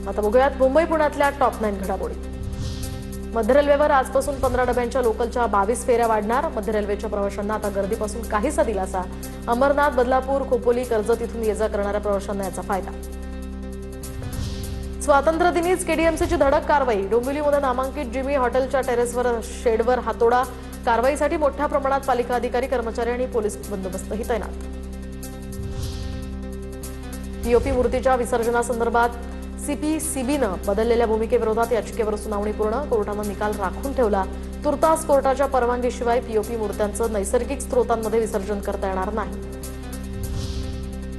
आता बघूयात मुंबई पुण्यातल्या टॉप 9 घडामोडी। मध्य रेल्वेवर आजपासून 15 डब्यांच्या लोकलच्या 22 फेऱ्या वाढणार। मध्य रेल्वेच्या प्रवाशांना आता गर्दीपासून काहीसा दिलासा। अमरनाथ, बदलापूर, खोपोली, कर्जत इथून ये जा करणाऱ्या प्रवाशांना याचा फायदा। स्वातंत्र्य दिनीच केडीएमसीची धडक कारवाई। डोंबिवलीमध्ये नामांकित जिमी हॉटेलच्या टेरेसवर शेडवर हातोडा। कारवाईसाठी मोठ्या प्रमाणात पालिका अधिकारी, कर्मचारी आणि पोलीस बंदोबस्तही तैनात। पीओपी मूर्तीच्या विसर्जनासंदर्भात सीपीसीबीनं बदललेल्या भूमिकेविरोधात याचिकेवर सुनावणी पूर्ण। कोर्टानं निकाल राखून ठेवला। तुर्तास कोर्टाच्या परवानगीशिवाय पीओपी मूर्त्यांचं नैसर्गिक स्रोतांमध्ये विसर्जन करता येणार नाही।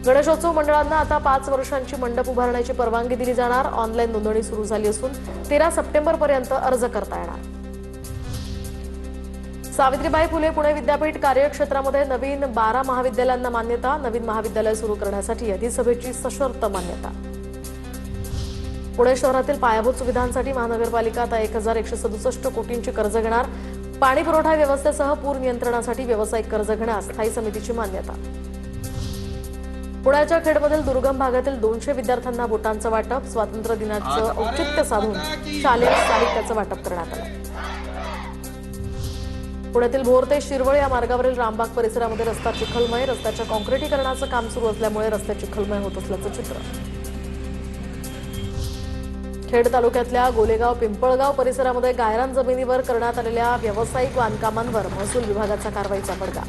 गणेशोत्सव मंडळांना आता 5 वर्षांची मंडप उभारण्याची परवानगी दिली जाणार। ऑनलाईन नोंदणी सुरू झाली असून 13 सप्टेंबरपर्यंत अर्ज करता येणार। सावित्रीबाई फुले पुणे विद्यापीठ कार्यक्षेत्रामध्ये नवीन 12 महाविद्यालयांना मान्यता। नवीन महाविद्यालय सुरू करण्यासाठी अधिसभेची सशर्त मान्यता। पुणे शहरातील पायाभूत सुविधांसाठी महानगरपालिका आता 1167 कोटींची कर्ज घेणार। पाणी पुरवठा व्यवस्थेसह पूर नियंत्रणासाठी व्यावसायिक कर्ज घेण्यास स्थायी समितीची मान्यता। पुण्याच्या खेडमधील दुर्गम भागातील 200 विद्यार्थ्यांना बोटांचं वाटप। स्वातंत्र्य दिनाचं औचित्य साधून शालेय साहित्याचं वाटप करण्यात आलं। पुण्यातील भोर ते शिरवळ या मार्गावरील रामबाग परिसरामध्ये रस्ता चिखलमय। रस्त्याच्या काँक्रिटीकरणाचं काम सुरू असल्यामुळे रस्ते चिखलमय होत असल्याचं चित्र। खेड तालुक्यातल्या गोलेगाव पिंपळगाव परिसरामध्ये गायरान जमिनीवर करण्यात आलेल्या व्यावसायिक बांधकामांवर महसूल विभागाचा कारवाईचा बडगा।